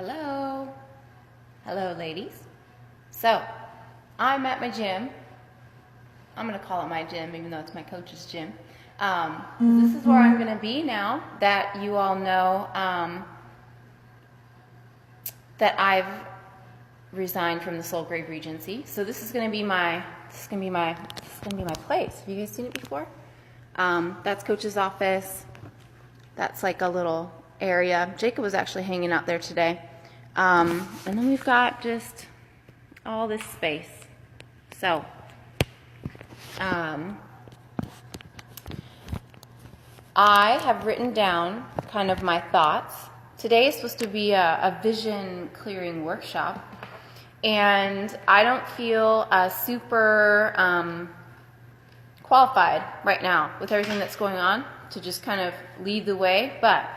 Hello. Hello, ladies. So, I'm at my gym. I'm going to call it my gym, even though it's my coach's gym. This is where I'm going to be now that you all know that I've resigned from the Soulgrave Regency. So this is going to be my place. Have you guys seen it before? That's Coach's office. That's like a little area. Jacob was actually hanging out there today. And then we've got just all this space. So, I have written down kind of my thoughts. Today is supposed to be a vision clearing workshop. And I don't feel super qualified right now with everything that's going on to just kind of lead the way, but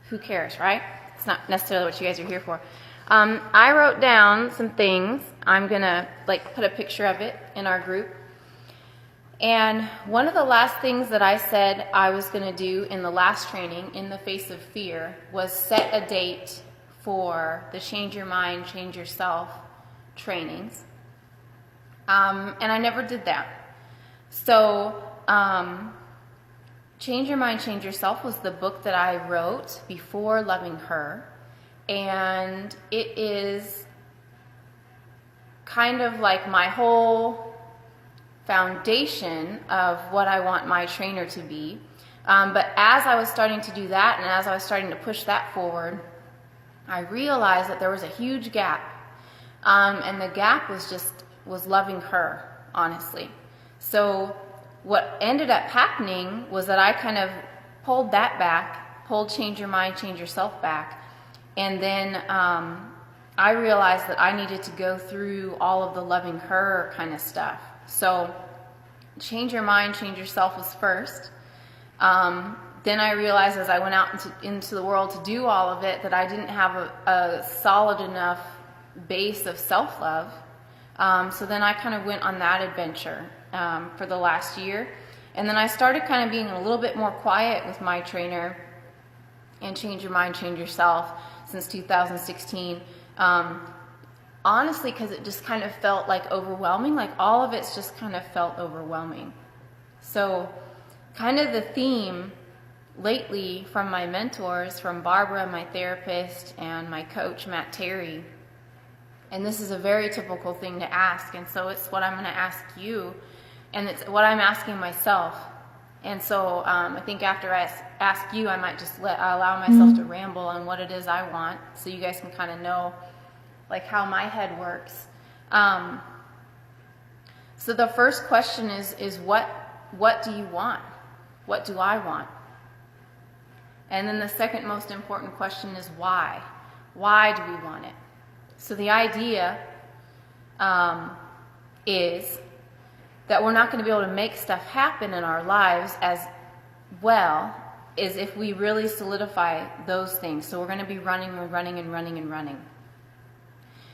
who cares, right? It's not necessarily what you guys are here for. I wrote down some things. I'm gonna put a picture of it in our group. And one of the last things that I said I was gonna do in the last training, In the Face of Fear, was set a date for the Change Your Mind, Change Yourself trainings. And I never did that. So, Change Your Mind, Change Yourself was the book that I wrote before Loving Her. And it is kind of like my whole foundation of what I want my trainer to be. But as I was starting to do that and as I was starting to push that forward, I realized that there was a huge gap. And the gap was loving her, honestly. So what ended up happening was that I kind of pulled that back, pulled Change Your Mind, Change Yourself back. And then I realized that I needed to go through all of the loving her kind of stuff. So Change Your Mind, Change Yourself was first. Then I realized as I went out into the world to do all of it that I didn't have a solid enough base of self-love. So then I kind of went on that adventure for the last year. And then I started kind of being a little bit more quiet with my trainer and Change Your Mind, Change Yourself since 2016. Honestly, because it just kind of felt like overwhelming. Like all of it's just kind of felt overwhelming. So kind of the theme lately from my mentors, from Barbara, my therapist, and my coach, Matt Terry, and this is a very typical thing to ask, and so it's what I'm going to ask you, and it's what I'm asking myself. And so I think after I ask you, I might just allow myself to ramble on what it is I want, so you guys can kind of know like how my head works. So the first question is what do you want? What do I want? And then the second most important question is why? Why do we want it? So the idea is that we're not going to be able to make stuff happen in our lives as well as if we really solidify those things. So we're going to be running and running and running and running.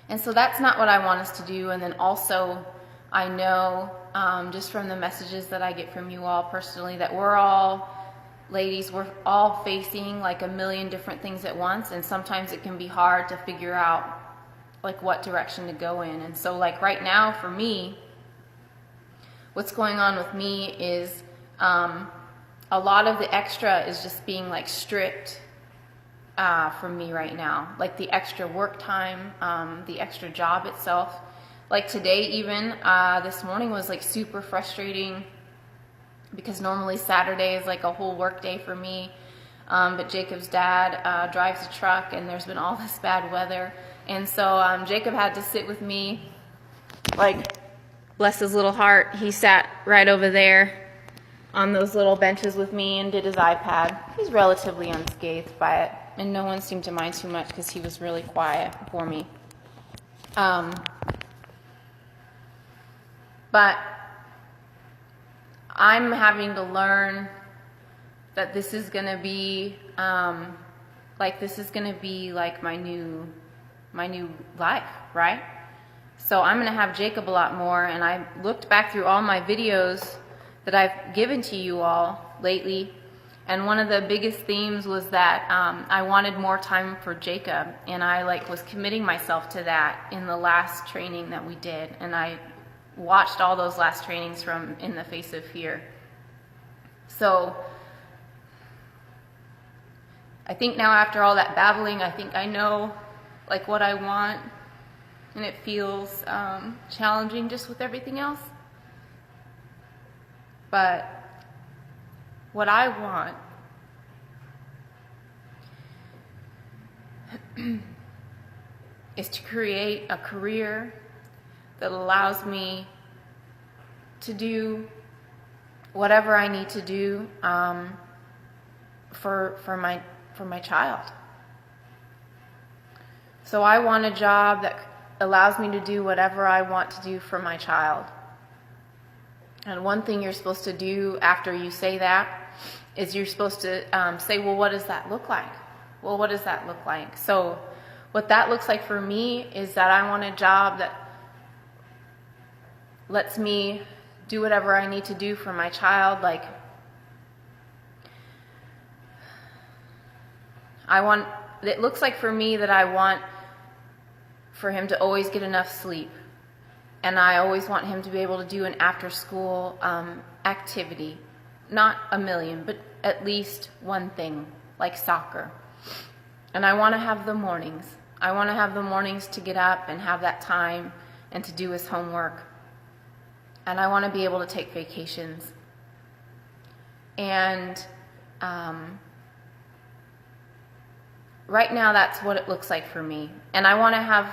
And so that's not what I want us to do. And then also, I know just from the messages that I get from you all personally that we're all, ladies, we're all facing like a million different things at once. And sometimes it can be hard to figure out like what direction to go in. And so like right now for me, what's going on with me is a lot of the extra is just being like stripped from me right now. Like the extra work time, the extra job itself. Like today even, this morning was like super frustrating because normally Saturday is like a whole work day for me. But Jacob's dad drives a truck and there's been all this bad weather. And so Jacob had to sit with me, like, bless his little heart, he sat right over there on those little benches with me and did his iPad. He's relatively unscathed by it, and no one seemed to mind too much because he was really quiet for me. But I'm having to learn that this is going to be, like my new life, right? So I'm going to have Jacob a lot more, and I looked back through all my videos that I've given to you all lately, And one of the biggest themes was that I wanted more time for Jacob, and I was committing myself to that in the last training that we did. And I watched all those last trainings from In the Face of Fear. So I think now, after all that babbling, I think I know what I want, and it feels challenging just with everything else. But what I want is to create a career that allows me to do whatever I need to do for my child. So I want a job that allows me to do whatever I want to do for my child. And one thing you're supposed to do after you say that is you're supposed to say, well, what does that look like? Well, what does that look like? So what that looks like for me is that I want a job that lets me do whatever I need to do for my child. It looks like for me that I want for him to always get enough sleep. And I always want him to be able to do an after-school activity. Not a million, but at least one thing, like soccer. And I want to have the mornings. I want to have the mornings to get up and have that time and to do his homework. And I want to be able to take vacations. And right now, that's what it looks like for me. And I want to have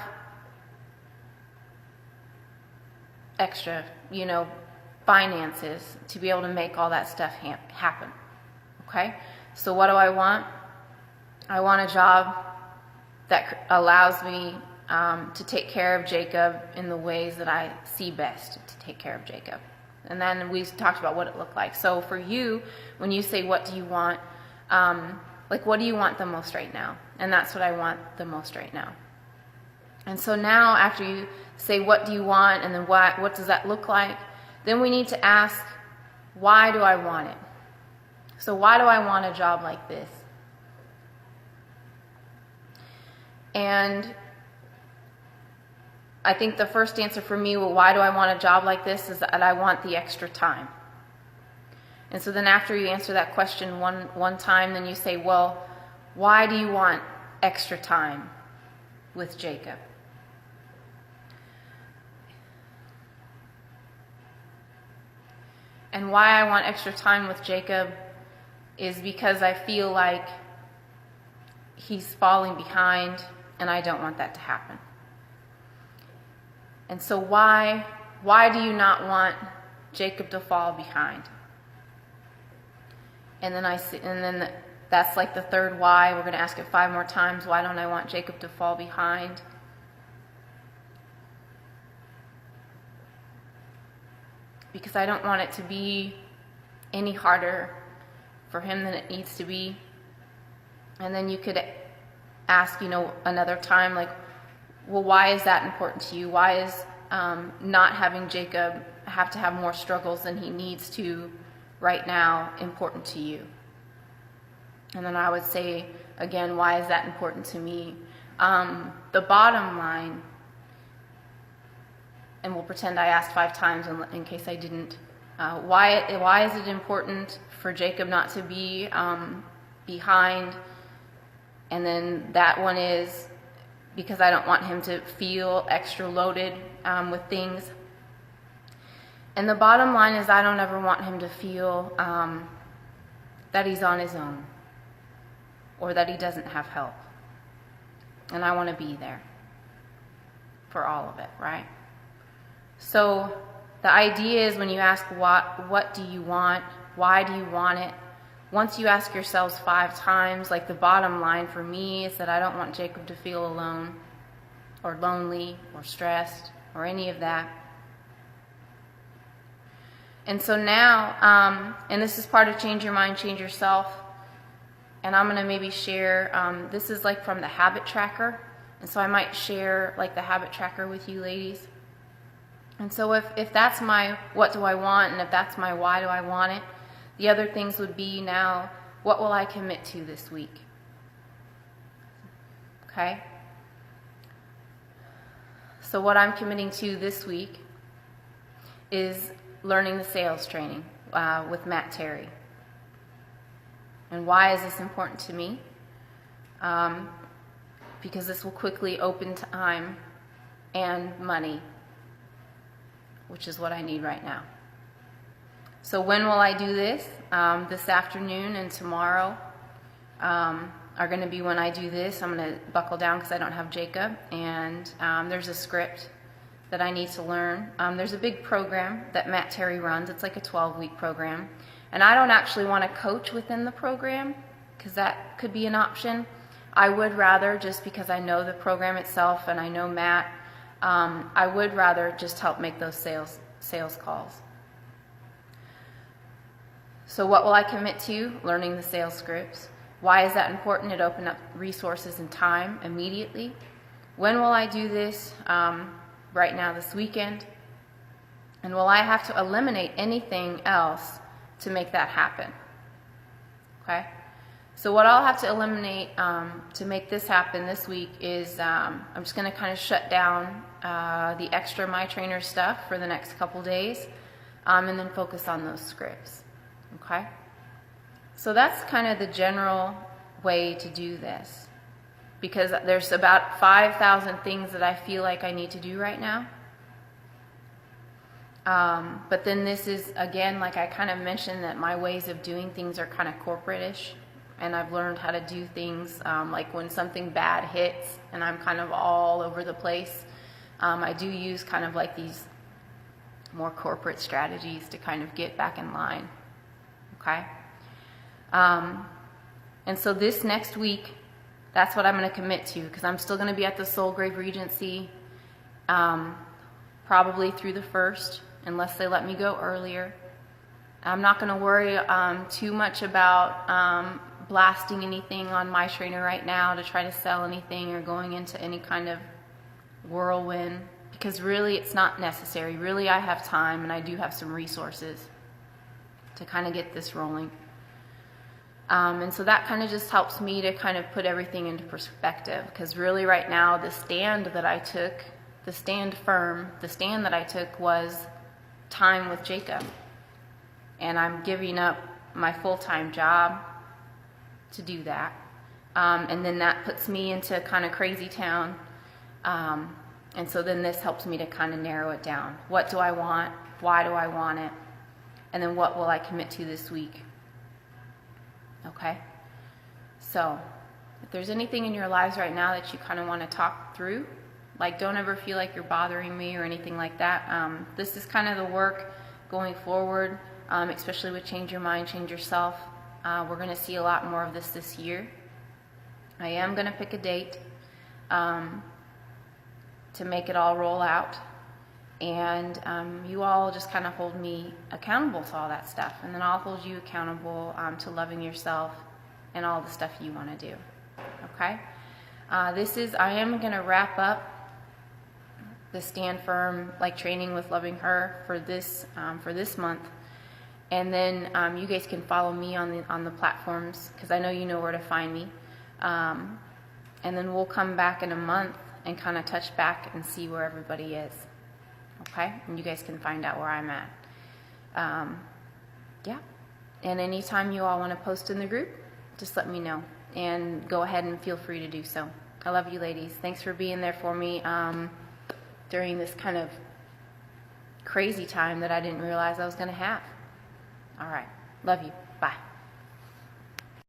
extra, finances to be able to make all that stuff happen. Okay? So what do I want? I want a job that allows me to take care of Jacob in the ways that I see best to take care of Jacob. And then we talked about what it looked like. So for you, when you say, what do you want? What do you want the most right now? And that's what I want the most right now. And so now, after you say, what do you want? And then what does that look like? Then we need to ask, why do I want it? So why do I want a job like this? And I think the first answer for me, well, why do I want a job like this, is that I want the extra time. And so then after you answer that question one time, then you say, well, why do you want extra time with Jacob? And why I want extra time with Jacob is because I feel like he's falling behind, and I don't want that to happen. And so why do you not want Jacob to fall behind? And then that's the third why. We're going to ask it 5 more times. Why don't I want Jacob to fall behind? Because I don't want it to be any harder for him than it needs to be. And then you could ask, another time, well, why is that important to you? Why is not having Jacob have to have more struggles than he needs to right now important to you? And then I would say, again, why is that important to me? The bottom line, and we'll pretend I asked 5 times in case I didn't. Why is it important for Jacob not to be behind? And then that one is because I don't want him to feel extra loaded with things. And the bottom line is I don't ever want him to feel that he's on his own or that he doesn't have help. And I want to be there for all of it, right? So the idea is when you ask what do you want, why do you want it, once you ask yourselves 5 times, the bottom line for me is that I don't want Jacob to feel alone or lonely or stressed or any of that. And so now, and this is part of Change Your Mind, Change Yourself, and I'm going to maybe share, this is from the habit tracker, and so I might share the habit tracker with you ladies. And so if that's my what do I want, and if that's my why do I want it, the other things would be now What will I commit to this week? Okay? So what I'm committing to this week is learning the sales training with Matt Terry. And why is this important to me? Because this will quickly open time and money, which is what I need right now. So when will I do this? This afternoon and tomorrow are going to be when I do this. I'm going to buckle down because I don't have Jacob, and there's a script that I need to learn. There's a big program that Matt Terry runs. It's like a 12-week program, and I don't actually want to coach within the program because that could be an option. I would rather, just because I know the program itself and I know Matt, I would rather just help make those sales calls. So what will I commit to? Learning the sales scripts. Why is that important? It opened up resources and time immediately. When will I do this? Right now, this weekend. And will I have to eliminate anything else to make that happen? Okay? So what I'll have to eliminate to make this happen this week is I'm just going to kind of shut down the extra My Trainer stuff for the next couple days and then focus on those scripts. Okay? So that's kind of the general way to do this, because there's about 5,000 things that I feel like I need to do right now. But then this is, again, like I kind of mentioned, that my ways of doing things are kind of corporate-ish, and I've learned how to do things like when something bad hits and I'm kind of all over the place, I do use kind of like these more corporate strategies to kind of get back in line. Okay? And so this next week, that's what I'm going to commit to, because I'm still going to be at the Soulgrave Regency probably through the 1st, unless they let me go earlier. I'm not going to worry too much about blasting anything on My Trainer right now to try to sell anything or going into any kind of whirlwind, because really it's not necessary. Really, I have time and I do have some resources to kind of get this rolling. And so that kind of just helps me to kind of put everything into perspective, because really right now the stand that I took, the stand that I took was time with Jacob. And I'm giving up my full-time job to do that. And then that puts me into kind of crazy town. And so then this helps me to kind of narrow it down. What do I want? Why do I want it? And then what will I commit to this week? Okay? So, if there's anything in your lives right now that you kind of want to talk through, like don't ever feel like you're bothering me or anything like that. This is kind of the work going forward, especially with Change Your Mind, Change Yourself. We're going to see a lot more of this year. I am going to pick a date to make it all roll out. And you all just kind of hold me accountable to all that stuff. And then I'll hold you accountable to loving yourself and all the stuff you want to do. Okay? I am going to wrap up the Stand Firm, like training with Loving Her for this month. And then you guys can follow me on the platforms, because I know you know where to find me. And then we'll come back in a month and kind of touch back and see where everybody is. Okay? And you guys can find out where I'm at. Yeah. And anytime you all want to post in the group, just let me know. And go ahead and feel free to do so. I love you ladies. Thanks for being there for me during this kind of crazy time that I didn't realize I was going to have. All right. Love you. Bye.